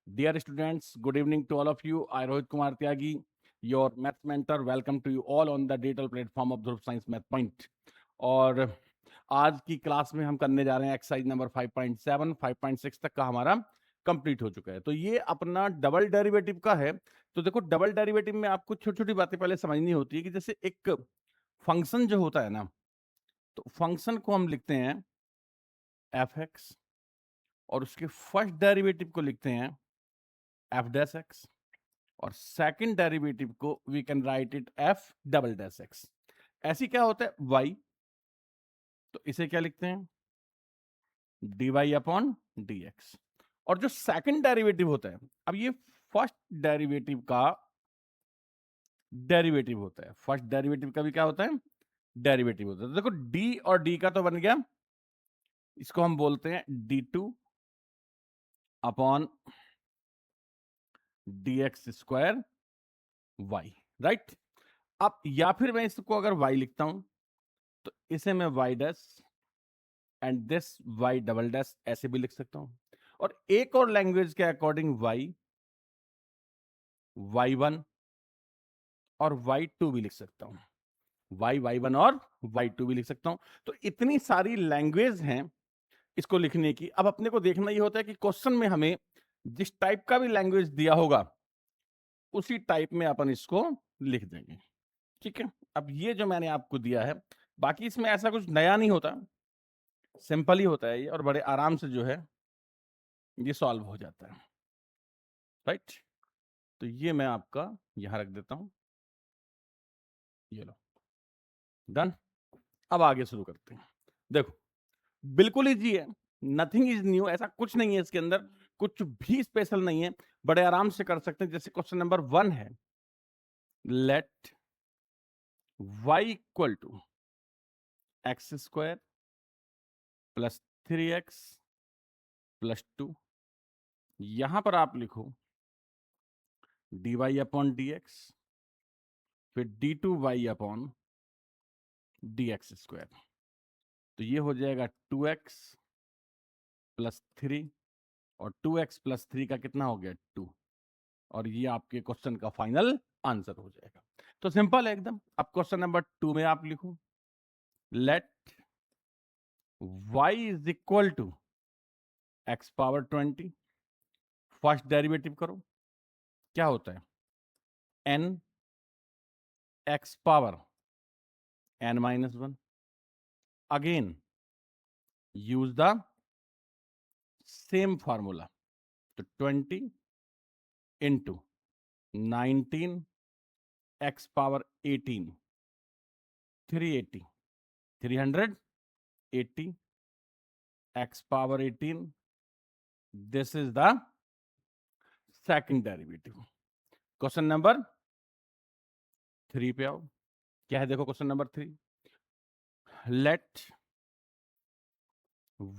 Dear students, good evening to all of you. I Rohit Kumar Tyagi, your maths mentor. Welcome to you all on the digital platform of Dhruv Science Math Point. और आज की class में हम करने जा रहे हैं exercise number 5.7, 5.6 तक का हमारा कंप्लीट हो चुका है। तो ये अपना डबल डेरिवेटिव का है। तो देखो डबल डेरिवेटिव में आपको छोटी छोटी बातें पहले समझनी होती है कि जैसे एक फंक्शन जो होता है ना, तो फंक्शन को हम लिखते हैं एफ एक्स और उसके फर्स्ट डेरिवेटिव को लिखते हैं एफ डैश एक्स और सेकंड डेरिवेटिव को we can write it F double dash X. ऐसी क्या होता है वाई, तो इसे क्या लिखते हैं D Y upon D X. और जो सेकंड डेरिवेटिव होता है, अब ये फर्स्ट डेरिवेटिव का डेरिवेटिव होता है, फर्स्ट डेरिवेटिव का भी क्या होता है डेरिवेटिव होता है। तो देखो डी और डी का तो बन गया, इसको हम बोलते हैं D two upon D X square Y, right. अब या फिर मैं इसको अगर वाई लिखता हूं तो इसे मैं Y dash and this Y double dash ऐसे भी लिख सकता हूं। और एक और लैंग्वेज के अकॉर्डिंग वाई वाई वन और वाई टू भी लिख सकता हूं, वाई वाई वन और वाई टू भी लिख सकता हूं। तो इतनी सारी लैंग्वेज हैं इसको लिखने की। अब अपने को देखना ये होता है कि क्वेश्चन में हमें जिस टाइप का भी लैंग्वेज दिया होगा उसी टाइप में अपन इसको लिख देंगे, ठीक है। अब ये जो मैंने आपको दिया है, बाकी इसमें ऐसा कुछ नया नहीं होता, सिंपल ही होता है ये और बड़े आराम से जो है ये सॉल्व हो जाता है, राइट। तो ये मैं आपका यहां रख देता हूं, ये लो, डन। अब आगे शुरू करते हैं। देखो बिल्कुल इजी है, नथिंग इज न्यू, ऐसा कुछ नहीं है इसके अंदर, कुछ भी स्पेशल नहीं है, बड़े आराम से कर सकते हैं। जैसे क्वेश्चन नंबर 1 है, let y equal to X square plus 3x plus 2। यहां पर आप लिखो dy अपॉन dx, फिर d2y अपॉन dx स्क्वायर। तो ये हो जाएगा 2x प्लस 3 और 2x प्लस 3 का कितना हो गया 2, और ये आपके क्वेश्चन का फाइनल आंसर हो जाएगा। तो सिंपल है एकदम। अब क्वेश्चन नंबर 2 में आप लिखो let y is equal to x power 20। First derivative करो, क्या होता है n x power n minus 1। Again use the same formula, तो 20 into 19 x power 18 380 380 x power 18, this is the second derivative. Question number 3 पे आओ, क्या है देखो question number 3, let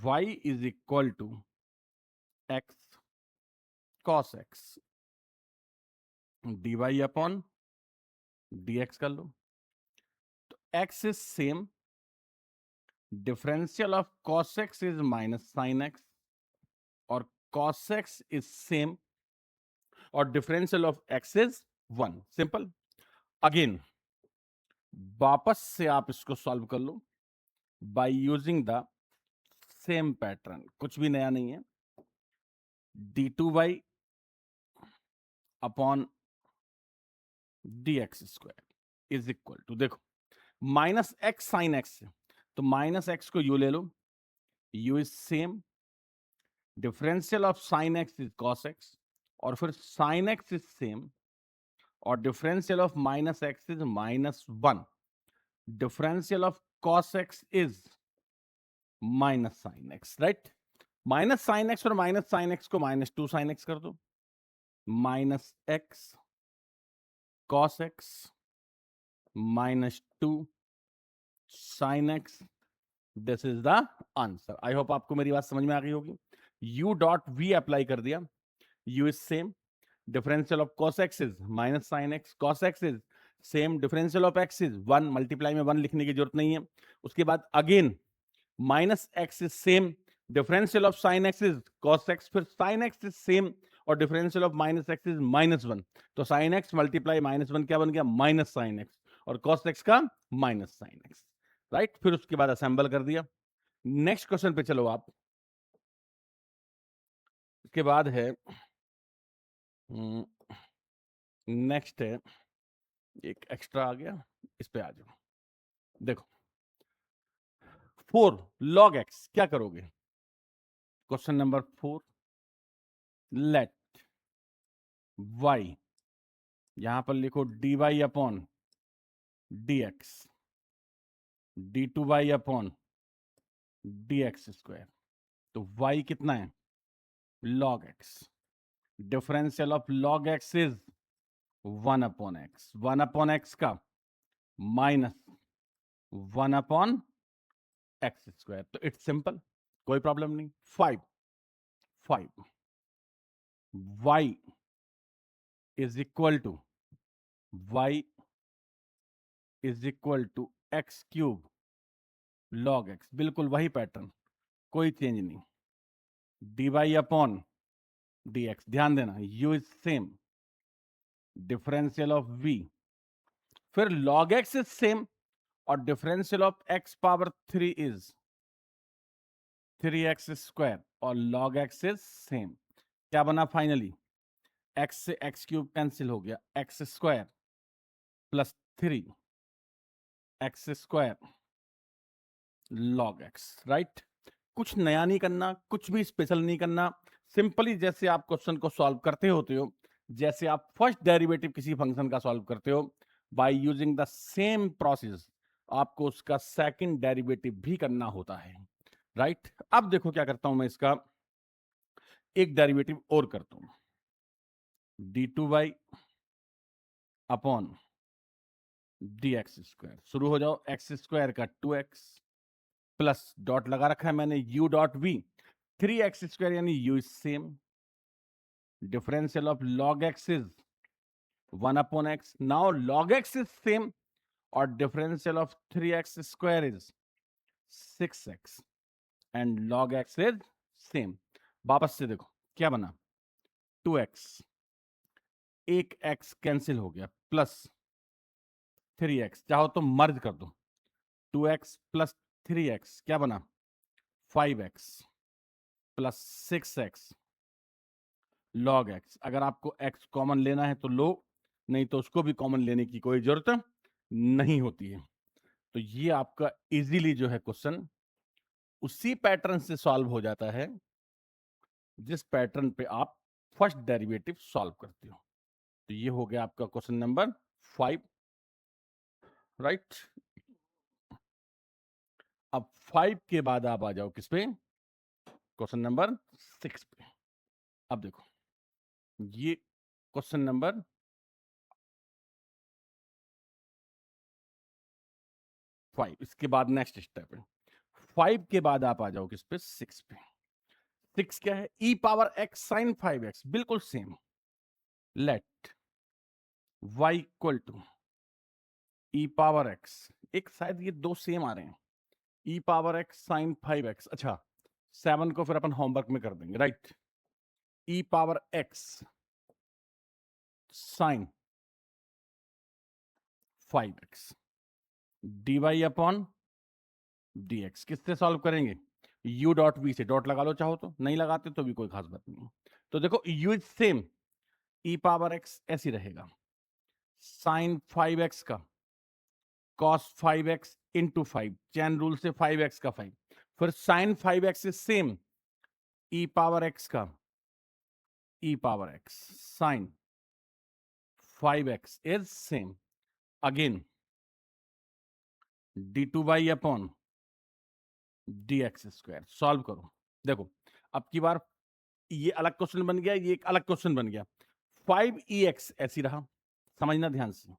y is equal to x cos x dy upon dx कर लो। तो x is same, differential of cos x is minus sin x और cos x is same और differential of x is 1। Simple. Again वापस से आप इसको solve कर लो by using the same pattern, कुछ भी नया नहीं है। d2y upon dx square is equal to, देखो माइनस एक्स साइन एक्स, तो माइनस एक्स को यू ले लो, u is same, differential of sine x is cos x और फिर साइन एक्स इज सेम और differential of minus X is minus 1, differential of cos x is minus sine x, right. Minus sine X और minus sine x को minus 2 sine x कर दो, minus x cos x minus 2 sine x, this is the answer. I hope आपको मेरी बात समझ में आ गई होगी। u डॉट v अप्लाई कर दिया, u is same, differential of cos x is minus sine x, cos x is same, differential of x is 1, multiply में 1 लिखने की जरूरत नहीं है। उसके बाद again minus x is same, differential of sine x is cos x, फिर sine x is same और differential of minus X is -1, तो साइन एक्स मल्टीप्लाई -1 क्या बन गया, माइनस साइन एक्स, और कॉस एक्स का माइनस साइन एक्स, राइट। फिर उसके बाद असेंबल कर दिया। नेक्स्ट क्वेश्चन पे चलो आप। इसके बाद है नेक्स्ट है, एक एक्स्ट्रा आ गया, इस पे आ जाओ। देखो 4 log x क्या करोगे, क्वेश्चन नंबर 4, लेट y, यहां पर लिखो dy upon dx, d2y upon dx square, तो y कितना है, log x, differential of log x is 1 upon x, 1 upon x का माइनस 1 अपॉन एक्स स्क्वायर, तो इट्स सिंपल, कोई प्रॉब्लम नहीं। 5 y is equal to y is equal to X cube log x, बिल्कुल वही pattern, कोई change नहीं। dy upon dx, ध्यान देना u is same, differential of v, फिर log x इज सेम, और differential of x power 3 is 3x square, और log x is same, क्या बना फाइनली, x से x क्यूब कैंसिल हो गया, x square plus 3x square log x, right. कुछ नया नहीं करना, कुछ भी स्पेशल नहीं करना, सिंपली जैसे आप क्वेश्चन को सॉल्व करते होते हो, जैसे आप फर्स्ट डेरिवेटिव किसी फंक्शन का सॉल्व करते हो, bye using the same process आपको उसका सेकंड डेरिवेटिव भी करना होता है, राइट। अब देखो क्या करता हूं मैं, इसका एक डेरिवेटिव और करता हूं, d2y अपॉन dx स्क्वायर, शुरू हो जाओ, x स्क्वायर का 2x प्लस डॉट लगा रखा है मैंने u dot v, 3x square यानी u is same, differential of log x is 1 upon x, now log x is same, और differential of 3x square is 6x, and log x is same. वापस से देखो क्या बना, 2x, एक x cancel हो गया, प्लस 3x, चाहो तो मर्ज कर दो, 2x प्लस 3x क्या बना, 5x plus 6x log x, अगर आपको x कॉमन लेना है तो लो, नहीं तो उसको भी कॉमन लेने की कोई जरूरत नहीं होती है। तो ये आपका इजीली जो है क्वेश्चन उसी पैटर्न से सॉल्व हो जाता है जिस पैटर्न पे आप फर्स्ट डेरिवेटिव सॉल्व करते हो। तो ये हो गया आपका क्वेश्चन नंबर 5, राइट। अब 5 के बाद आप आ जाओ किस पे, क्वेश्चन नंबर 6 पे। अब देखो ये क्वेश्चन नंबर 5, इसके बाद नेक्स्ट स्टेप है 5 के बाद आप आ जाओ किस पे, 6 पे। 6 क्या है, e power x sign 5x, बिल्कुल same, let y equal to e power x, एक शायद ये दो सेम आ रहे हैं, e power x sign 5x, अच्छा 7 को फिर अपन होमवर्क में कर देंगे, right. e power x sign 5x dy upon dx, किससे सॉल्व करेंगे, u डॉट v से, डॉट लगा लो चाहो तो, नहीं लगाते तो भी कोई खास बात नहीं। तो देखो u is same, e power x ऐसी रहेगा, साइन 5x का cos 5x into 5, chain rule से 5x का 5, फिर sine 5x is same, e power x का e power x sign 5x is same, again d2y upon dx square, solve करो। देखो अब की बार ये अलग क्वेश्चन बन गया, ये एक अलग क्वेश्चन बन गया, 5ex ऐसी रहा, समझना ध्यान से,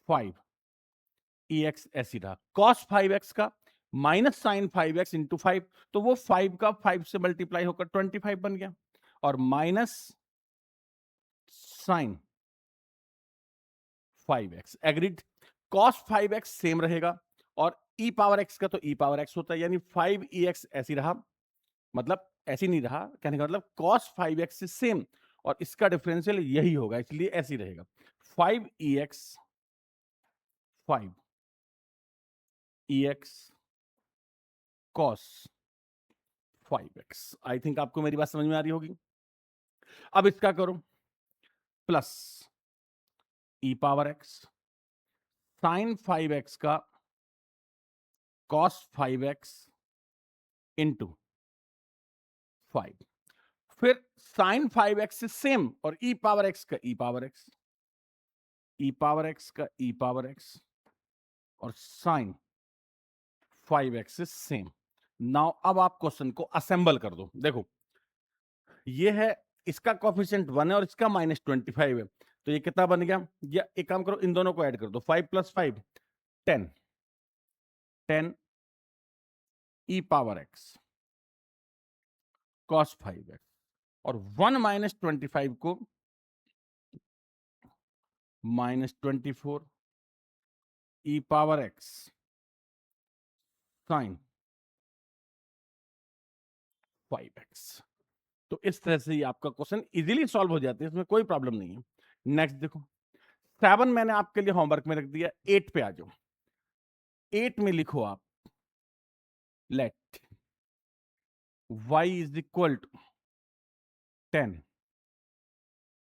5ex ऐसी रहा, cos 5x का माइनस साइन 5x इंटू 5, तो वो 5 का 5 से मल्टीप्लाई होकर 25 बन गया, और minus sine 5x agreed, cos 5x same रहेगा, और e पावर x का तो e पावर x होता है, यानी 5ex ऐसी रहा, मतलब ऐसी नहीं रहा, कहने का मतलब cos 5x से सेम, और इसका डिफरेंशियल यही होगा, इसलिए ऐसे ही रहेगा 5ex 5ex cos 5x। I think आपको मेरी बात समझ में आ रही होगी। अब इसका करो plus e power x sin 5x का cos 5x इंटू 5, फिर sin 5x से सेम और e पावर x का e power x, e power x का e पावर x और sin 5x से सेम। नाउ अब आप क्वेश्चन को असेंबल कर दो। देखो ये है, इसका कोफिशिएंट 1 है और इसका -25 है, तो ये कितना बन गया? या एक काम करो, इन दोनों को ऐड कर दो, 5 + 5 10 10 e power x cos 5x और 1 - 25 को -24 e power x sin 5x। तो इस तरह से ही आपका क्वेश्चन इजीली सॉल्व हो जाते हैं, इसमें कोई प्रॉब्लम नहीं है। नेक्स्ट देखो 7 मैंने आपके लिए होमवर्क में रख दिया, 8 पे आ जाओ। 8 में लिखो आप let y is equal to 10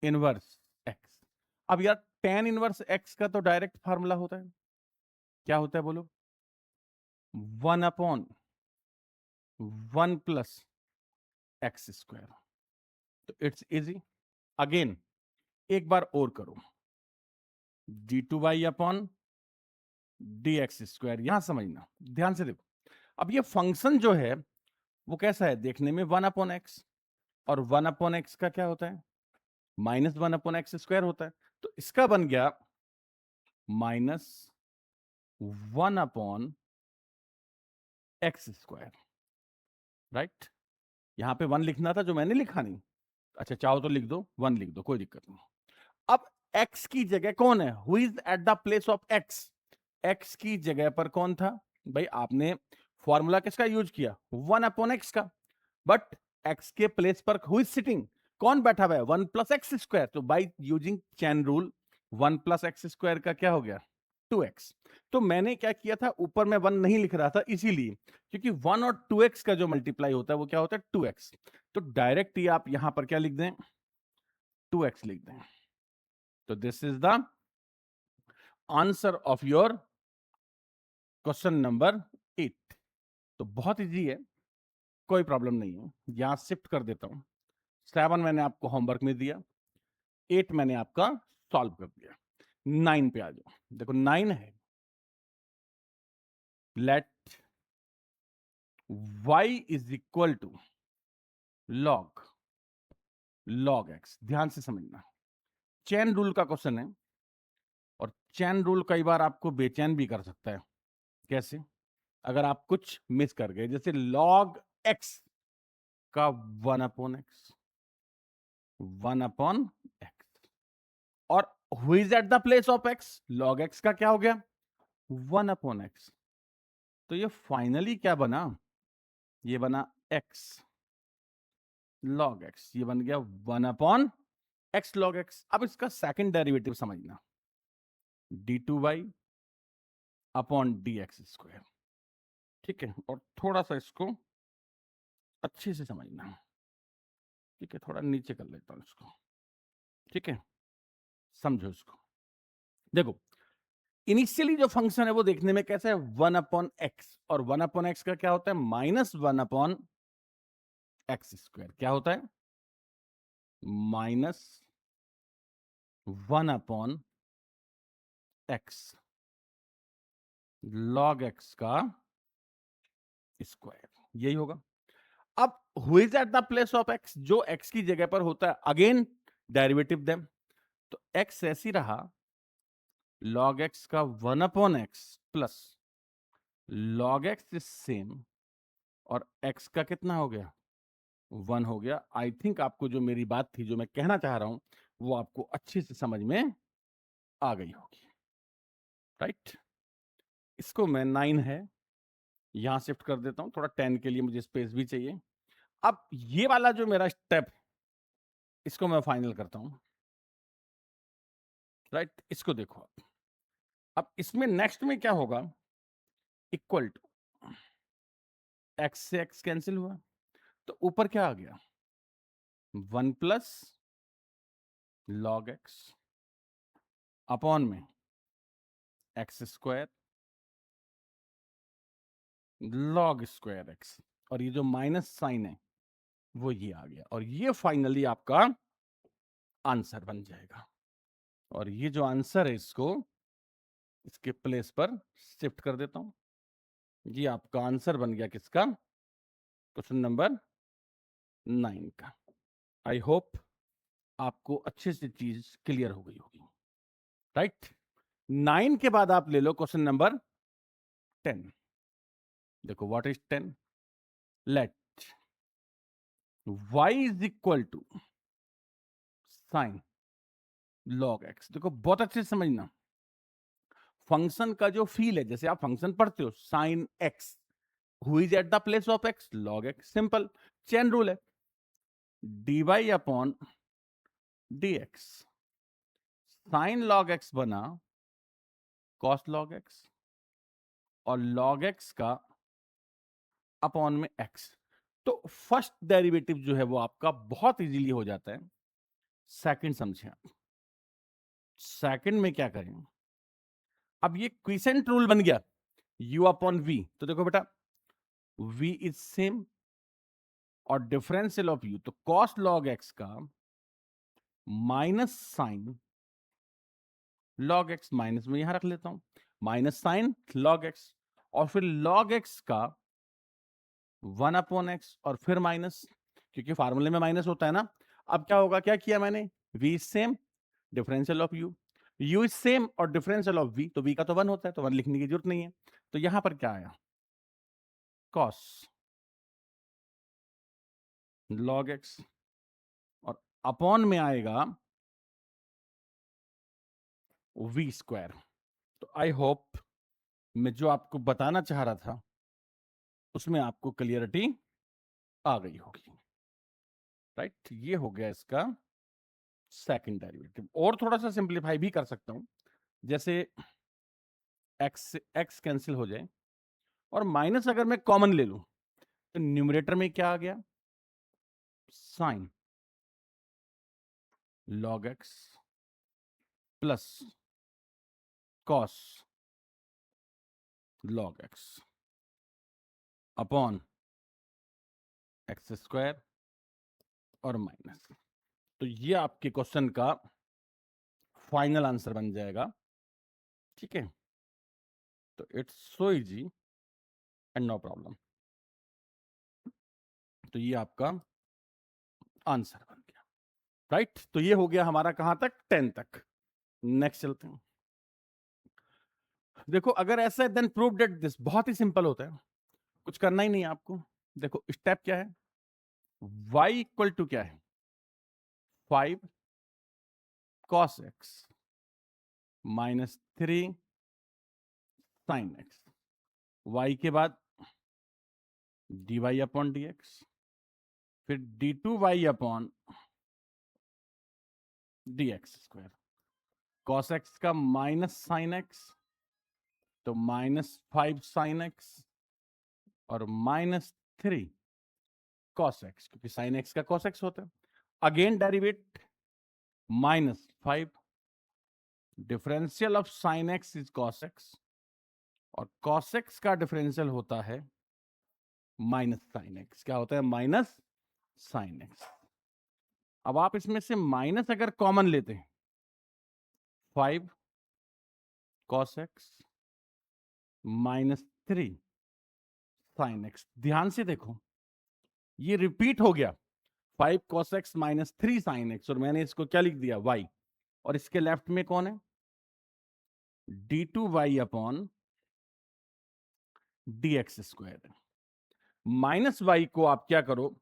inverse x। अब यार 10 इनवर्स x का तो डायरेक्ट फार्मूला होता है, क्या होता है बोलो? 1/1 प्लस एक्स स्क्वायर। तो इट्स इजी। अगेन एक बार और करो, d2y अपॉन dx स्क्वायर। यहां समझना, ध्यान से देखो। अब ये फंक्शन जो है वो कैसा है देखने में? 1/x, और 1/x का क्या होता है? -1/x स्क्वायर होता है। तो इसका बन गया -1/x स्क्वायर, राइट? यहां पे 1 लिखना था जो मैंने लिखा नहीं। अच्छा चाहो तो लिख दो, 1 लिख दो, कोई दिक्कत नहीं। अब x की जगह कौन है? Who is at the place of x? x की जगह पर कौन था भाई? आपने फॉर्मूला किसका यूज किया? 1/x का। बट x के प्लेस पर हु इज सिटिंग? कौन बैठा हुआ है? 1 + x स्क्वायर। तो by using chain rule 1 + x square का क्या हो गया? 2x। तो मैंने क्या किया था, ऊपर में 1 नहीं लिख रहा था इसीलिए, क्योंकि 1 और 2x का जो मल्टीप्लाई होता है वो क्या होता है? 2x। तो डायरेक्ट ही आप यहां पर क्या लिख दें? 2x लिख दें। तो this is the answer of your question number 8। तो बहुत इजी है, कोई प्रॉब्लम नहीं है। यहां शिफ्ट कर देता हूं। 7 मैंने आपको होमवर्क में दिया, 8 मैंने आपका सॉल्व कर दिया। 9 पे आ जाओ। देखो 9 है, let y is equal to log x। ध्यान से समझना, चैन रूल का क्वेश्चन है और चैन रूल कई बार आपको बेचैन भी कर सकता है। कैसे? अगर आप कुछ मिस कर गए, जैसे log x का 1/x 1/x और who is at the place of x? log x का क्या हो गया? 1/x। तो ये फाइनली क्या बना? ये बना x log x। ये बन गया 1/x log x। अब इसका सेकंड डेरिवेटिव समझना, d2y अपॉन dx स्क्वायर। ठीक है, और थोड़ा सा इसको अच्छे से समझना। ठीक है, थोड़ा नीचे कर लेता हूं इसको। ठीक है, समझो इसको। देखो इनिशियली जो फंक्शन है वो देखने में कैसा है? 1/x, और 1/x का क्या होता है? -1/x square. क्या होता है? -1/x log x का स्क्वायर, यही होगा। अब who is at the place of x? जो x की जगह पर होता है, अगेन डेरिवेटिव देम। तो x ऐसी रहा, log x का 1/x plus log x is same, और x का कितना हो गया? 1 हो गया। आई थिंक आपको जो मेरी बात थी, जो मैं कहना चाह रहा हूं, वो आपको अच्छे से समझ में आ गई होगी, राइट? इसको मैं 9 है यहां शिफ्ट कर देता हूं, थोड़ा 10 के लिए मुझे स्पेस भी चाहिए। अब ये वाला जो मेरा स्टेप, इसको मैं फाइनल करता हूं, राइट। इसको देखो आप, अब इसमें नेक्स्ट में क्या होगा, इक्वल टू एक्स से एक्स कैंसिल हुआ, तो ऊपर क्या आ गया, 1 प्लस लॉग एक्स अपॉन में x square log square x, और ये जो माइनस साइन है वो ये आ गया, और ये फाइनली आपका आंसर बन जाएगा। और ये जो आंसर है इसको इसके प्लेस पर शिफ्ट कर देता हूं, ये आपका आंसर बन गया किसका, क्वेश्चन नंबर 9 का। आई होप आपको अच्छे से चीज क्लियर हो गई होगी, राइट। 9 के बाद आप ले लो क्वेश्चन नंबर 10। देखो what is 10, let y is equal to sine log X. देखो बहुत अच्छे से समझना, फंक्शन का जो फील है, जैसे आप फंक्शन पढ़ते हो sine x, who is at the place of x, log x, simple chain rule है, dy upon dx, sign log x बना कॉस लॉग एक्स, और लॉग एक्स का अपॉन में एक्स। तो फर्स्ट डेरिवेटिव जो है वो आपका बहुत इजीली हो जाता है। सेकंड समझे आप, सेकंड में क्या करें, अब ये क्विसेंट रूल बन गया u अपॉन v, तो देखो बेटा v इज सेम और डिफरेंशियल ऑफ u, तो कॉस लॉग एक्स का minus sign log x, minus में यहां रख लेता हूं, माइनस साइन लॉग एक्स, और फिर लॉग एक्स का 1 अपॉन एक्स, और फिर माइनस, क्योंकि फार्मूले में माइनस होता है ना। अब क्या होगा, क्या किया मैंने, v is same differential of u, u is same और डिफरेंशियल ऑफ v, तो v का तो 1 होता है, तो 1 लिखने की जरूरत नहीं है। तो यहां पर क्या आया, cos log x, और अपॉन में आएगा v स्क्वायर। तो आई होप मैं जो आपको बताना चाह रहा था उसमें आपको क्लियरिटी आ गई होगी, राइट। ये हो गया इसका सेकंड डेरिवेटिव। और थोड़ा सा सिंपलीफाई भी कर सकता हूं, जैसे x से x कैंसिल हो जाए और माइनस अगर मैं कॉमन ले लूं, तो न्यूमरेटर में क्या आ गया, sign log x plus cos log x upon X square और माइनस। तो ये आपके क्वेश्चन का फाइनल आंसर बन जाएगा, ठीक है। तो it's so easy and no problem. तो ये आपका आंसर बन गया, राइट। तो ये हो गया हमारा कहां तक, 10 तक। नेक्स्ट चलते हैं। देखो अगर ऐसा है देन प्रूव दैट दिस, बहुत ही सिंपल होता है, कुछ करना ही नहीं है आपको। देखो स्टेप क्या है, y इक्वल टू क्या है, 5 cos x minus 3 sin x, y के बाद dy अपॉन dx, फिर d2y upon dx square, cos x का माइनस sin x, तो माइनस 5 sin x और माइनस 3 cos x, क्योंकि sin x का cos x होता है। Again derivative, minus 5 differential of sin x is cos x, और cos x का differential होता है माइनस sin x, क्या होता है, माइनस sin x। अब आप इसमें से माइनस अगर कॉमन लेते हैं, 5 cos x minus 3 sin x, ध्यान से देखो ये रिपीट हो गया, 5 cos x minus 3 sin x, और मैंने इसको क्या लिख दिया, y, और इसके लेफ्ट में कौन है, d2y upon dx square. Minus y को आप क्या करो,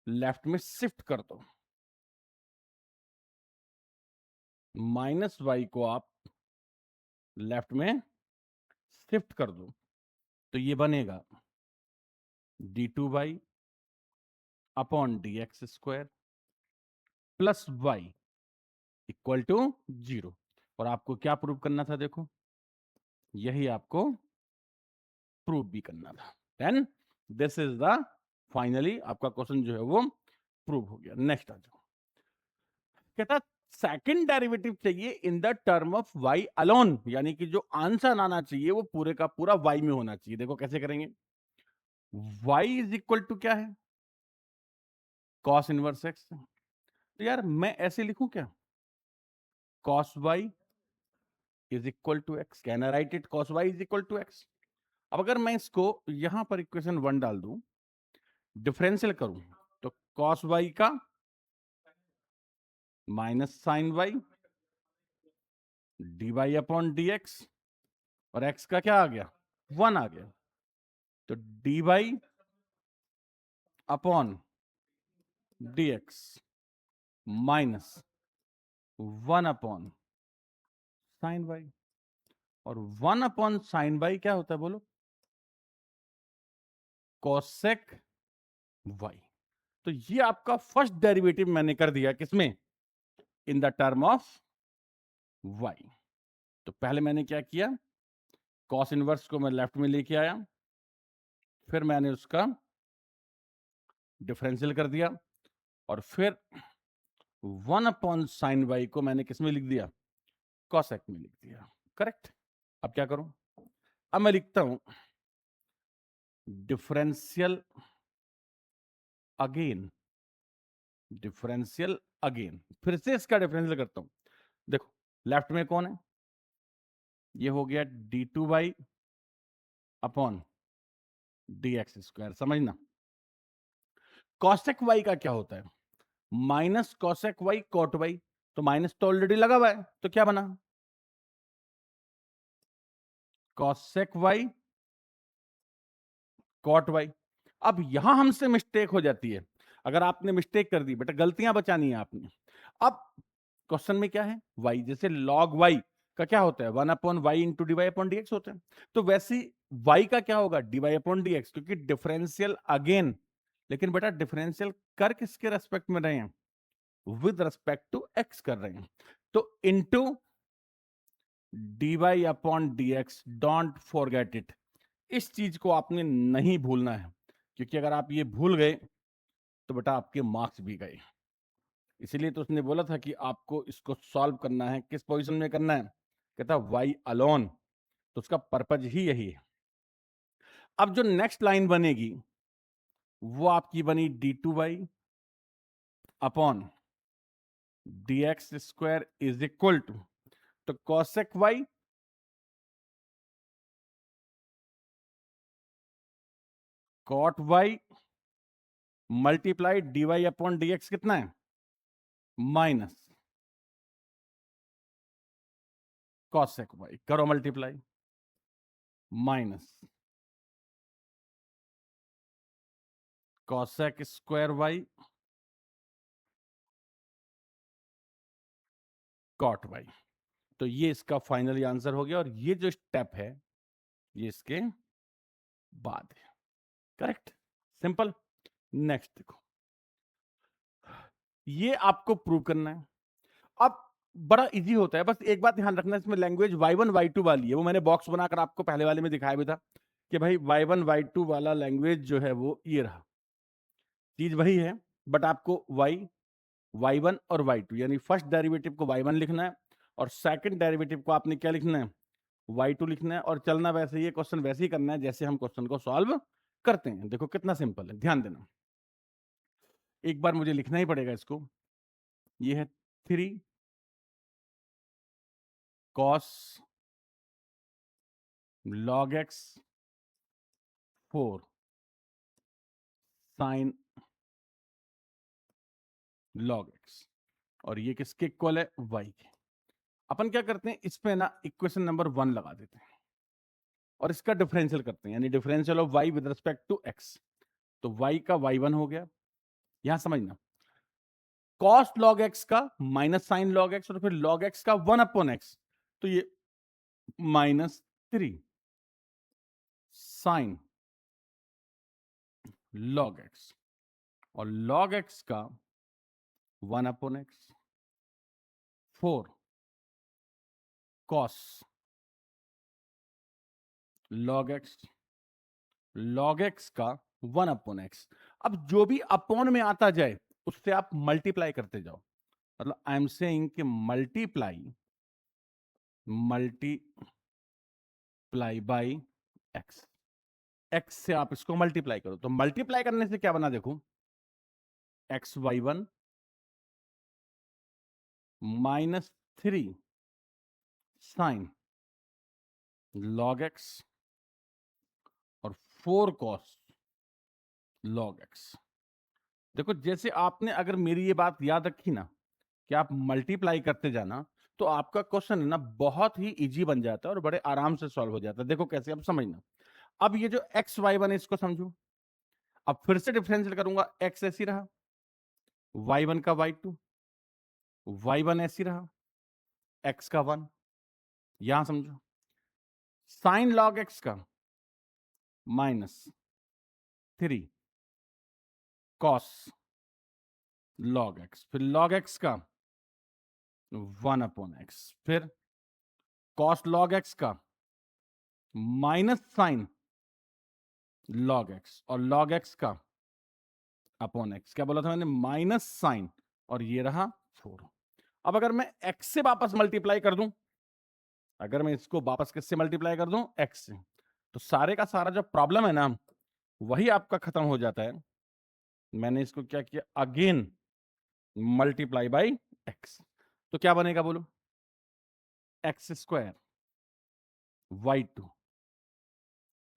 लेफ्ट में शिफ्ट कर दो, माइनस y को आप लेफ्ट में शिफ्ट कर दो, तो ये बनेगा d2y upon dx square plus Y equal to 0। और आपको क्या प्रूव करना था? देखो, यही आपको प्रूव भी करना था। Then this is the finally आपका क्वेश्चन जो है वो प्रूव हो गया। नेक्स्ट आ जाओ। कहता सेकंड डेरिवेटिव चाहिए in the term of y alone, यानी कि जो आंसर आना चाहिए वो पूरे का पूरा y में होना चाहिए। देखो कैसे करेंगे। y इज इक्वल टू क्या है? cos inverse x। तो यार मैं ऐसे लिखूं क्या? cos y is equal to x। Can I write it? cos y is equal to x। अब अगर मैं इसको यहां पर इक्वेशन 1 डाल दूं, डिफरेंशियल करूं, तो cos y का minus sine y dy upon dx, और x का क्या आ गया? 1 आ गया। तो dy upon dx minus 1 upon sine y। और 1 अपॉन साइन y क्या होता है बोलो? Cosec y। तो ये आपका फर्स्ट डेरिवेटिव मैंने कर दिया किसमें? In the term of y। तो पहले मैंने क्या किया? कॉस इनवर्स को मैं लेफ्ट में लेके आया, फिर मैंने उसका डिफरेंशियल कर दिया, और फिर 1 अपॉन साइन y को मैंने किसमें लिख दिया? कॉसेक में लिख दिया। करेक्ट। अब क्या करूं? अब मैं लिखता हूं डिफरेंशियल अगेन, डिफरेंशियल अगेन। फिर से इसका डिफरेंशियल करता हूं। देखो लेफ्ट में कौन है? ये हो गया d2y अपॉन dx स्क्वायर। समझना, कॉसेक y का क्या होता है? Minus cosec y cot y। तो माइनस तो ऑलरेडी लगा हुआ है, तो क्या बना? Cosec y cot y। अब यहां हमसे मिस्टेक हो जाती है। अगर आपने मिस्टेक कर दी, बेटा गलतियां बचानी है आपने। अब क्वेश्चन में क्या है? y, जैसे log y का क्या होता है? 1 upon Y into D Y upon D X होता है। तो वैसे y का क्या होगा? D Y upon D X, क्योंकि डिफरेंशियल अगेन। लेकिन बेटा डिफरेंशियल कर किसके रेस्पेक्ट में रहे हैं? विद रेस्पेक्ट टू x कर रहे हैं। तो into D Y upon D X. Don't forget it. इस चीज को आपने नहीं भूलना है, क्योंकि अगर आप ये भूल गए तो बेटा आपके मार्क्स भी गए। इसीलिए तो उसने बोला था कि आपको इसको सॉल्व करना है। किस पोजीशन में करना है? कहता वाई अलोन। तो उसका पर्पज ही यही है। अब जो नेक्स्ट लाइन बनेगी वो आपकी बनी d2y upon dx square is equal to, तो cosec y cot y multiply dy upon dx कितना है? Minus cosec y। करो multiply, minus cosec square y cot y। तो ये इसका फाइनली आंसर हो गया, और ये जो स्टेप है ये इसके बाद है। Correct, simple. नेक्स्ट देखो, ये आपको प्रूव करना है। अब बड़ा इजी होता है, बस एक बात ध्यान रखना, इसमें लैंग्वेज y1 y2 वाली है। वो मैंने बॉक्स बनाकर आपको पहले वाले में दिखाया भी था कि भाई y1 y2 वाला लैंग्वेज जो है वो ये रहा। चीज वही है, बट आपको y1 और y2 यानी फर्स्ट डेरिवेटिव को y1 लिखना है, और सेकंड डेरिवेटिव को आपने क्या लिखना है? y2 लिखना है। और चलना वैसे ही, क्वेश्चन वैसे ही करना है जैसे हम क्वेश्चन को सॉल्व करते हैं। देखो कितना सिंपल है, ध्यान देना। एक बार मुझे लिखना ही पड़ेगा इसको। ये है 3 cos log x 4 sin log x, और ये किसके इक्वल है? y के। अपन क्या करते हैं, इस पे ना इक्वेशन नंबर 1 लगा देते हैं, और इसका डिफरेंशियल करते हैं, यानी differential of y with respect to x। तो y का y1 हो गया। यहां समझना, cos log x का माइनस साइन log x, और फिर log x का 1 अपॉन x। तो ये -3 साइन log x, और log x का 1 upon x, 4 cos log x का 1 अपॉन एक्स। अब जो भी अपॉन में आता जाए उससे आप मल्टीप्लाई करते जाओ। मतलब आई एम सेइंग कि मल्टीप्लाई बाई एक्स, एक्स से आप इसको मल्टीप्लाई करो। तो मल्टीप्लाई करने से क्या बना देखो, xy1 -3 साइन लॉग एक्स और 4 कॉस लॉग एक्स। देखो जैसे आपने अगर मेरी ये बात याद रखी ना कि आप मल्टीप्लाई करते जाना, तो आपका क्वेश्चन है ना बहुत ही इजी बन जाता है और बड़े आराम से सॉल्व हो जाता है। देखो कैसे, अब समझना। अब ये जो xy1 है इसको समझो, अब फिर से डिफरेंशियल करूंगा, x ऐसी रहा, y1 का y2, y1 ऐसी रहा, x का 1, यहां समझो साइन लॉग x का -3 कॉस लॉग x, फिर लॉग x का 1 अपॉन x, फिर कॉस लॉग x का माइनस साइन लॉग x और लॉग x का अपॉन x। क्या बोला था मैंने, माइनस साइन, और ये रहा 4। अब अगर मैं x से वापस मल्टीप्लाई कर दूं, अगर मैं इसको वापस किससे मल्टीप्लाई कर दूं, x से, तो सारे का सारा जो प्रॉब्लम है ना वही आपका खत्म हो जाता है। मैंने इसको क्या किया, अगेन मल्टीप्लाई बाई x, तो क्या बनेगा बोलो, x square y2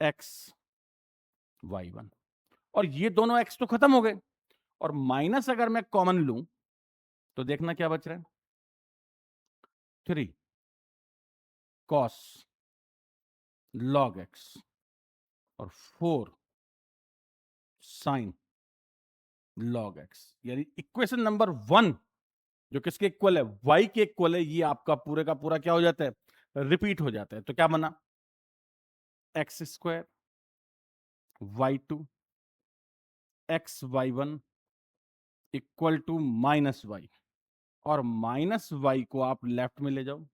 x y1, और ये दोनों x तो खत्म हो गए, और माइनस अगर मैं कॉमन लूं तो देखना क्या बच रहा है, 3 कॉस लॉग x और 4 साइन लॉग x। यानी इक्वेशन नंबर 1 जो किसके इक्वल है, y के इक्वल है, ये आपका पूरे का पूरा क्या हो जाता है, रिपीट हो जाता है। तो क्या बना, X square y2 X y1 equal to minus Y, और माइनस वाई को आप लेफ्ट में ले जाओ,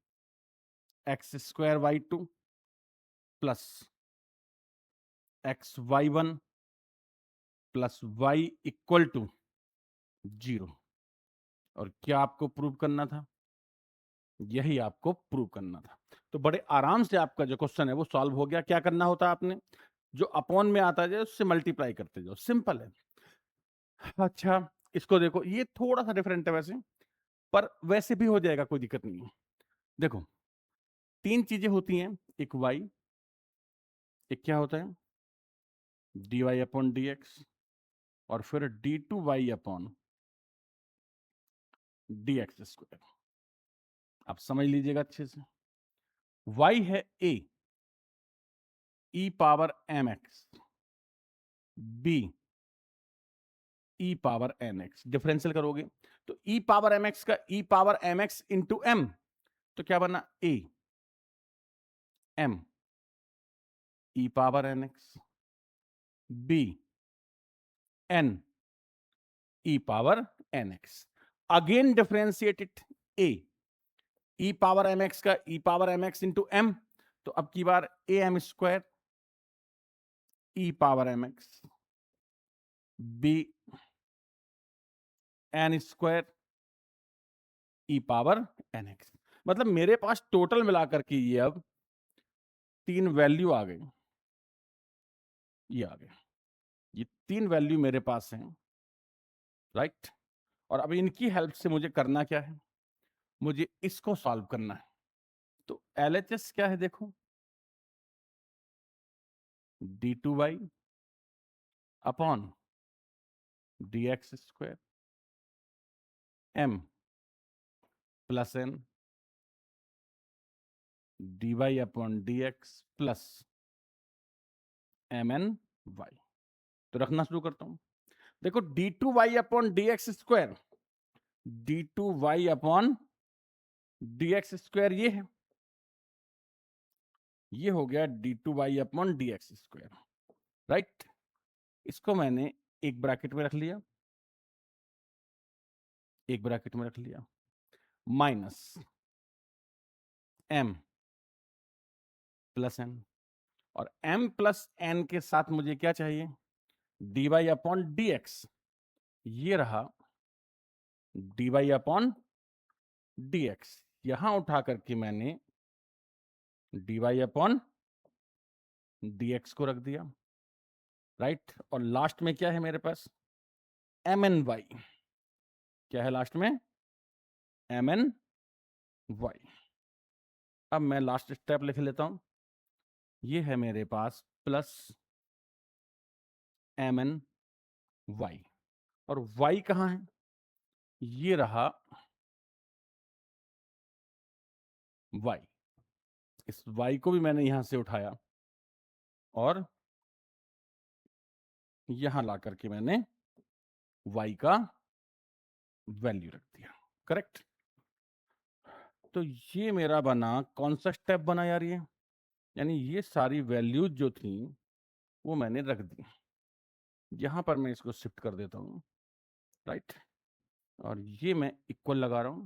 X square y2 plus X y1 plus Y equal to 0। और क्या आपको प्रूव करना था, यही आपको प्रूव करना था। तो बड़े आराम से आपका जो क्वेश्चन है वो सॉल्व हो गया। क्या करना होता है आपने, जो अपॉन में आता है उससे मल्टीप्लाई करते जाओ, सिंपल है। अच्छा इसको देखो, ये थोड़ा सा डिफरेंट है वैसे, पर वैसे भी हो जाएगा, कोई दिक्कत नहीं है। देखो 3 चीजें होती हैं, एक y, एक क्या होता है dy अपॉन dx, और फिर d2y अपॉन dx स्क्वायर। आप समझ लीजिएगा अच्छे से, y है a e power mx, b e power nx, differential करोगे तो e पावर mx का e power mx into m, तो क्या बना, a m e power nx, b n e power nx। Again differentiate it, a e power mx का e power mx into m, तो अब की बार a m square e power mx, b n square e power nx। मतलब मेरे पास total मिलाकर के ये अब 3 वैल्यू आ गई, ये आ गए, ये 3 वैल्यू मेरे पास हैं, राइट। और अब इनकी हेल्प से मुझे करना क्या है, मुझे इसको सॉल्व करना है। तो LHS क्या है देखो, d2y upon dx square m plus n dy upon dx plus mn y। तो रखना शुरू करता हूं, देखो d2y upon dx square, d2y upon dx square ये है, ये हो गया d2y upon dx square, right. इसको मैंने एक ब्रैकेट में रख लिया, एक ब्रैकेट में रख लिया, माइनस m प्लस n, और m प्लस n के साथ मुझे क्या चाहिए, dy अपॉन dx। ये रहा dy अपॉन dx, यहां उठा करके मैंने dy अपॉन dx को रख दिया, राइट। और लास्ट में क्या है मेरे पास, mny, क्या है लास्ट में, mny। अब मैं लास्ट स्टेप लिख लेता हूं, ये है मेरे पास प्लस mny, और y कहां है, ये रहा y। इस y को भी मैंने यहां से उठाया और यहां ला करके मैंने y का वैल्यू रख दिया, करेक्ट। तो ये मेरा बना, कौन सा स्टेप बना यार ये, यानी ये सारी वैल्यूज जो थी वो मैंने रख दी। यहां पर मैं इसको शिफ्ट कर देता हूं, राइट, और ये मैं इक्वल लगा रहा हूं।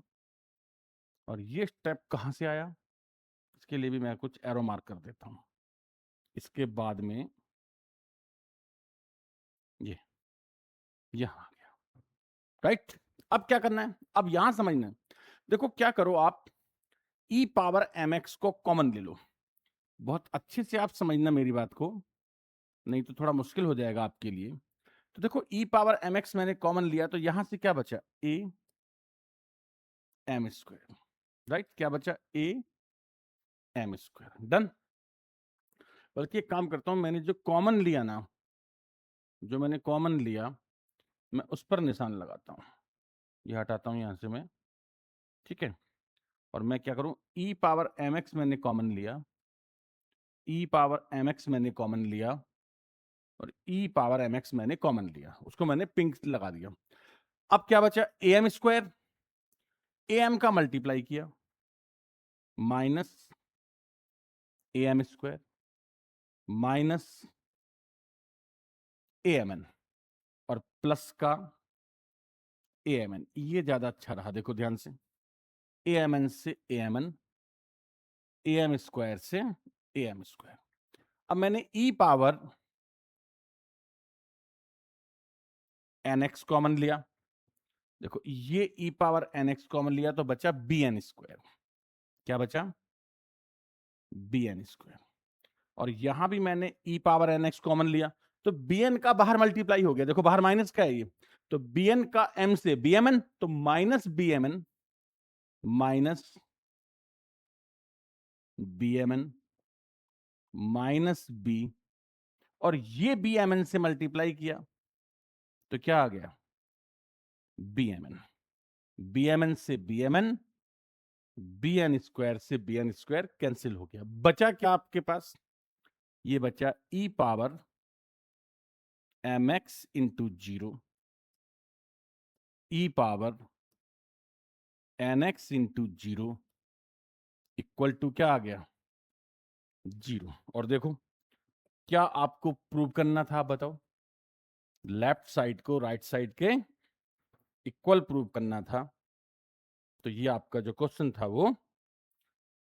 और ये स्टेप कहां से आया, इसके लिए भी मैं कुछ एरो मार्क कर देता हूं। इसके बाद में ये यहां आ गया, राइट। अब क्या करना है, अब यहां समझना है, देखो क्या करो आप, e पावर mx को कॉमन ले लो। बहुत अच्छे से आप समझना मेरी बात को, नहीं तो थोड़ा मुश्किल हो जाएगा आपके लिए। तो देखो e पावर mx मैंने कॉमन लिया, तो यहां से क्या बचा, a m स्क्वायर, राइट। क्या बचा, a m स्क्वायर, डन। बल्कि एक काम करता हूं, मैंने जो कॉमन लिया ना, जो मैंने कॉमन लिया, मैं उस पर निशान लगाता हूं, ये हटाता हूं यहां से मैं, ठीक है। और मैं क्या करूं, e पावर mx मैंने कॉमन लिया, e पावर mx मैंने कॉमन लिया, और e पावर mx मैंने कॉमन लिया, उसको मैंने पिंक लगा दिया। अब क्या बचा, am स्क्वायर, am का मल्टीप्लाई किया, minus am square minus amn, और प्लस का amn। ये ज्यादा अच्छा रहा, देखो ध्यान से, amn से amn, am स्क्वायर से am स्क्वायर। अब मैंने e पावर nx कॉमन लिया, देखो ये e पावर nx कॉमन लिया तो बचा bn स्क्वायर, क्या बचा, bn स्क्वायर। और यहां भी मैंने e पावर nx कॉमन लिया, तो bn का बाहर मल्टीप्लाई हो गया, देखो बाहर माइनस का है ये, तो bn का m से bmn, तो minus bmn minus bmn minus b, और ये bmn से मल्टीप्लाई किया तो क्या आ गया, bmn, bmn से bmn, bn स्क्वायर से bn स्क्वायर कैंसिल हो गया, बचा क्या आपके पास, ये बचा e power mx into 0, e power nx into 0 equal to क्या आ गया, 0। और देखो क्या आपको प्रूव करना था, बताओ, लेफ्ट साइड को राइट साइड के इक्वल प्रूव करना था, तो ये आपका जो क्वेश्चन था वो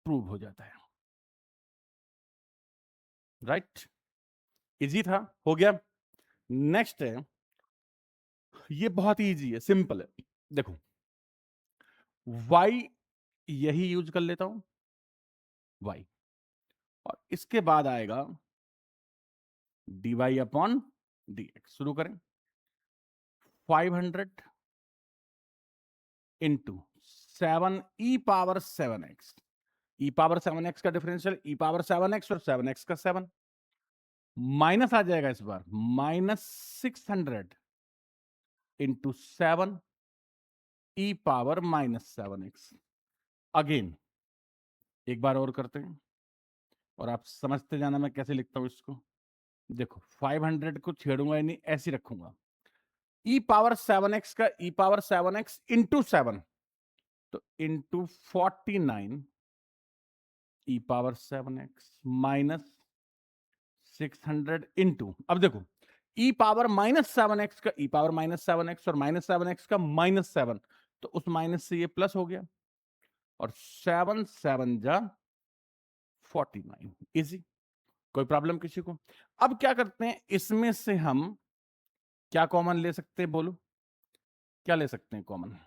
प्रूव हो जाता है, राइट। इजी था, हो गया। नेक्स्ट है, ये बहुत ही इजी है, सिंपल है, देखो y यही यूज कर लेता हूं, y, और इसके बाद आएगा dy अपॉन dx। शुरू करें, 500 into 7 e power 7x, e power 7x का डिफरेंशियल e पावर 7x और 7x का 7, माइनस आ जाएगा इस बार, minus 600 into 7 e power minus 7x। Again एक बार और करते हैं, और आप समझते जाना मैं कैसे लिखता हूं इसको। देखो 500 को छेड़ूंगा ही नहीं, ऐसे रखूंगा, e पावर 7x का e पावर 7x इंटू 7, तो into 49 e power 7x minus 600 into, अब देखो e पावर माइनस 7x का e पावर माइनस 7x और माइनस 7x का माइनस 7, तो उस माइनस से ये प्लस हो गया, और 7 7 जा 49, इजी, कोई प्रॉब्लम किसी को? अब क्या करते हैं, इसमें से हम क्या कॉमन ले सकते हैं, बोलो क्या ले सकते हैं कॉमन?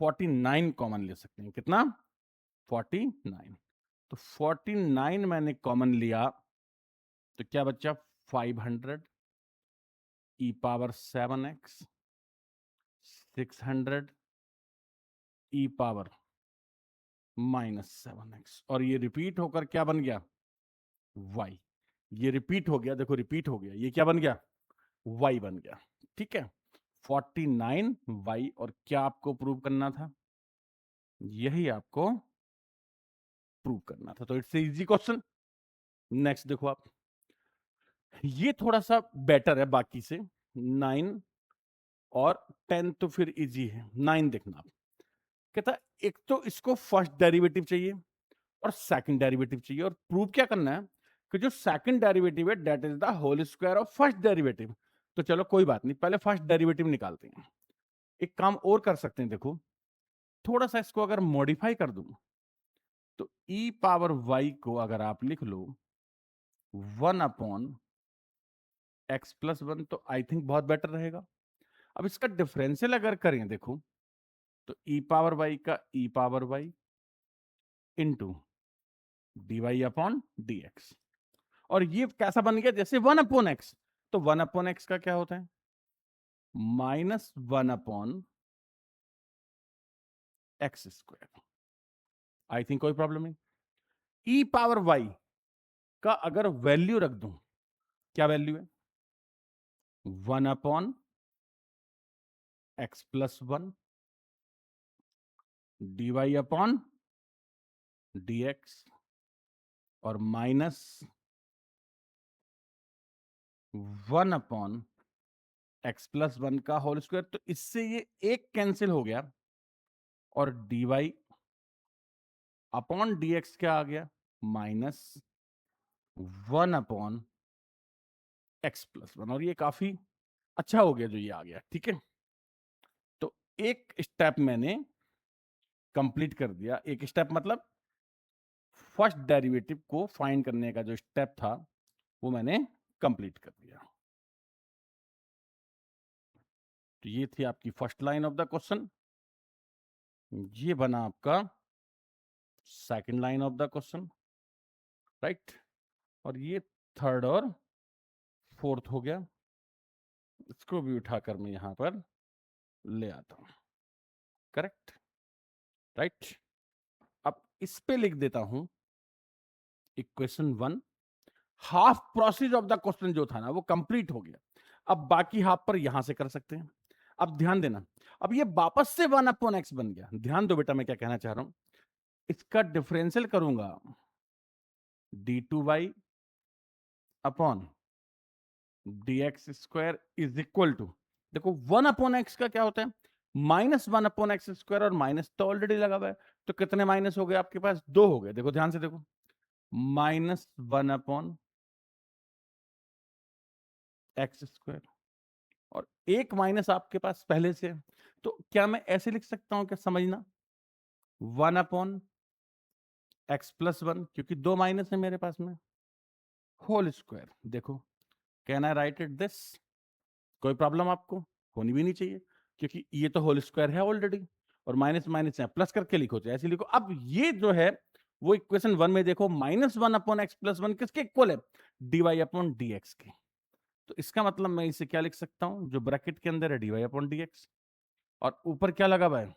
49 कॉमन ले सकते हैं। कितना? 49। तो 49 मैंने कॉमन लिया, तो क्या बचा? 500 ई पावर 7x, 600 ई पावर -7x, और ये रिपीट होकर क्या बन गया? y। ये रिपीट हो गया, देखो रिपीट हो गया, ये क्या बन गया? y बन गया। ठीक है, 49y, और क्या आपको प्रूव करना था? यही आपको प्रूव करना था। तो इट्स इजी क्वेश्चन। नेक्स्ट देखो आप, ये थोड़ा सा बेटर है बाकी से। 9 और 10 तो फिर इजी है। 9 देखना आप, कहता एक तो इसको फर्स्ट डेरिवेटिव चाहिए और सेकंड डेरिवेटिव चाहिए, और प्रूव क्या करना है कि जो सेकंड डेरिवेटिव है that is the whole square of first derivative. तो चलो कोई बात नहीं, पहले फर्स्ट डेरिवेटिव निकालते हैं। एक काम और कर सकते हैं, देखो थोड़ा सा इसको अगर मॉडिफाई कर दूं, तो e पावर y को अगर आप लिख लो 1/x+1, तो आई थिंक बहुत बेटर रहेगा। अब इसका डिफरेंशियल अगर करें, देखो तो e पावर y का e power y into dy/dx, और ये कैसा बन गया? जैसे 1/x। तो 1/x का क्या होता है? -1/x²। आई थिंक कोई प्रॉब्लम नहीं। e पावर y का अगर वैल्यू रख दूं, क्या वैल्यू है? 1/x+1 dy/dx, और -1/x+1 का होल स्क्वायर। तो इससे ये एक कैंसिल हो गया, और dy/dx क्या आ गया? -1/x+1, और ये काफी अच्छा हो गया जो ये आ गया। ठीक है, तो एक स्टेप मैंने कंप्लीट कर दिया। एक स्टेप मतलब फर्स्ट डेरिवेटिव को फाइंड करने का जो स्टेप था वो मैंने कंप्लीट कर दिया। तो ये थी आपकी first line of the question, ये बना आपका second line of the question, right, और ये थर्ड और फोर्थ हो गया। इसको भी उठाकर मैं यहां पर ले आता हूं, करेक्ट, राइट। अब इस पे लिख देता हूं equation 1। Half process of the question जो था ना वो कंप्लीट हो गया। अब बाकी हाफ पर यहां से कर सकते हैं। अब ध्यान देना, अब ये वापस से 1/x बन गया। ध्यान दो बेटा, मैं क्या कहना चाह रहा हूं, इसका डिफरेंशियल करूंगा d2y upon dx² is equal to, देखो 1/x का क्या होता है? -1/x², और माइनस तो ऑलरेडी लगा हुआ है, तो कितने माइनस हो गए आपके पास? 2 हो गए। देखो ध्यान से देखो, -1/x², और एक माइनस आपके पास पहले से है। तो क्या मैं ऐसे लिख सकता हूं? क्या समझना, 1/x+1, क्योंकि 2 माइनस है मेरे पास में, होल स्क्वायर। देखो, can I write it this? कोई प्रॉब्लम आपको होनी भी नहीं चाहिए, क्योंकि ये तो होल स्क्वायर है ऑलरेडी, और माइनस माइनस है, प्लस करके लिखो तो ऐसे लिखो। अब ये जो है वो इक्वेशन 1 में देखो, -1/x+1 किसके इक्वल है? dy/dx के। तो इसका मतलब मैं इसे क्या लिख सकता हूं, जो ब्रैकेट के अंदर है dy/dx, और ऊपर क्या लगा हुआ है?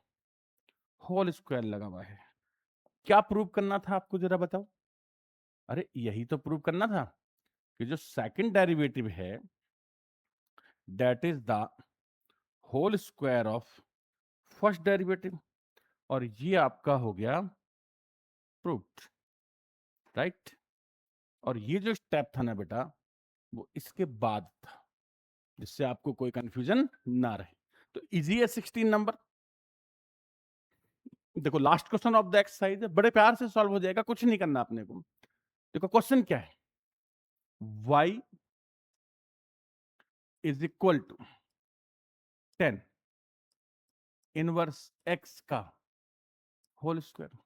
होल स्क्वायर लगा हुआ है। क्या प्रूव करना था आपको, जरा बताओ? अरे यही तो प्रूव करना था कि जो सेकंड डेरिवेटिव है that is the whole square of first derivative, और ये आपका हो गया प्रूव्ड, राइट। और ये जो स्टेप था ना बेटा, वो इसके बाद था, जिससे आपको कोई कंफ्यूजन ना रहे। तो इजी है 16 नंबर। देखो last question of the exercise है, बड़े प्यार से सॉल्व हो जाएगा, कुछ नहीं करना अपने को। देखो क्वेश्चन क्या है, y is equal to 10 inverse x का होल स्क्वायर।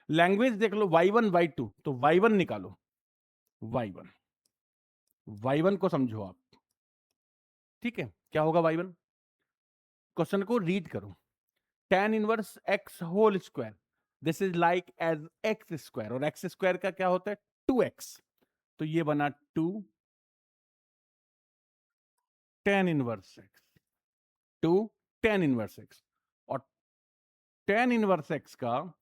लैंग्वेज देख लो y1 y2, तो y1 निकालो, y1 y1 को समझो आप, ठीक है। क्या होगा y1? क्वेश्चन को रीड करो, tan inverse x whole square, this is like as x square, और x स्क्वायर का क्या होता है 2x, तो ये बना 2 tan inverse x, 2 tan inverse x, और tan इनवर्स x का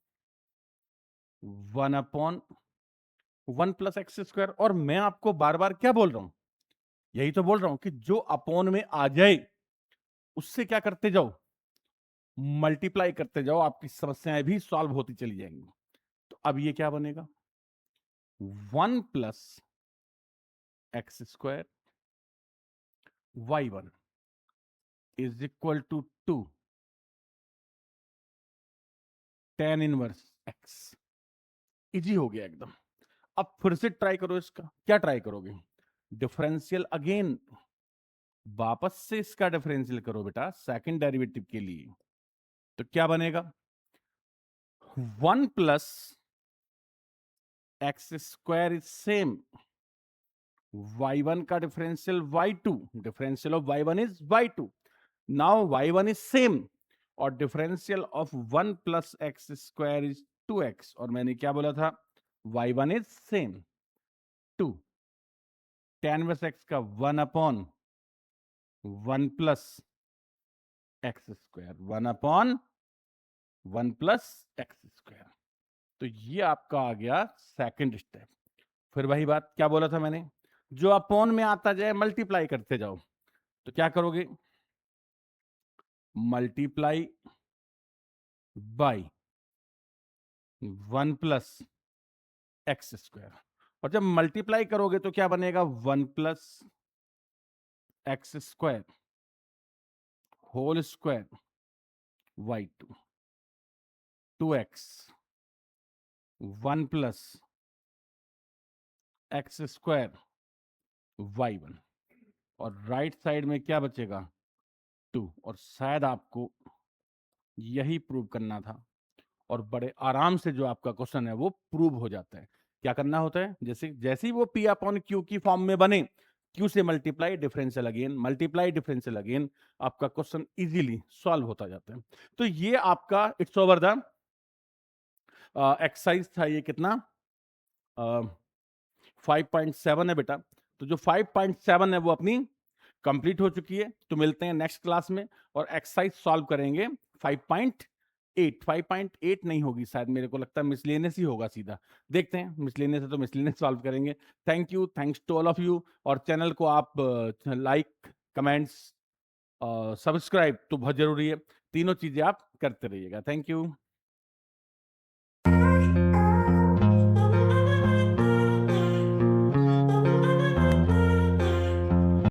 1/1 प्लस एक्स स्क्वायर। और मैं आपको बार बार क्या बोल रहा हूं, यही तो बोल रहा हूं कि जो अपॉन में आ जाए उससे क्या करते जाओ, मल्टीप्लाई करते जाओ, आपकी समस्याएं भी सॉल्व होती चली जाएंगी। तो अब ये क्या बनेगा, 1 plus x square y1 is equal to 2 tan inverse x। Easy हो गया एकदम। अब फिर से ट्राई करो इसका, क्या ट्राई करोगे, डिफरेंशियल अगेन, वापस से इसका डिफरेंशियल करो बेटा सेकंड डेरिवेटिव के लिए, तो क्या बनेगा 1 plus x square is same y1 का differential y2, differential of y1 is y2, now y1 is same, और differential of 1 plus x square is 2x, और मैंने क्या बोला था y1 is same 2 tan inverse x का 1/1 plus x square, 1/1 plus x square. तो ये आपका आ गया सेकंड स्टेप। फिर वही बात क्या बोला था मैंने, जो अपॉन में आता जाए मल्टीप्लाई करते जाओ, तो क्या करोगे multiply by 1 plus x square, और जब मल्टीप्लाई करोगे तो क्या बनेगा 1 plus x square whole square y2, 2x 1 plus x square y1, और राइट साइड में क्या बचेगा 2, और शायद आपको यही प्रूव करना था, और बड़े आराम से जो आपका क्वेश्चन है वो प्रूव हो जाता है। क्या करना होता है, जैसे जैसे ही वो p अपॉन क्यू की फॉर्म में बने, q से multiply differential again, multiply differential again, आपका क्वेश्चन इजीली सॉल्व होता जाता है। तो ये आपका इट्स ओवर द एक्सरसाइज था। ये कितना 5.7 है बेटा, तो जो 5.7 है वो अपनी कंप्लीट हो चुकी है। तो मिलते हैं नेक्स्ट क्लास में और एक्सरसाइज सॉल्व करेंगे 5.8। 5.8 नहीं होगी शायद, मेरे को लगता है मिसलेनियस ही होगा सीधा। देखते हैं, मिसलेनियस है तो मिसलेनियस सॉल्व करेंगे। Thank you, thanks to all of you. और चैनल को आप लाइक, कमेंट्स, सब्सक्राइब तो बहुत जरूरी है, तीनों चीजें आप करते रहिएगा। Thank you.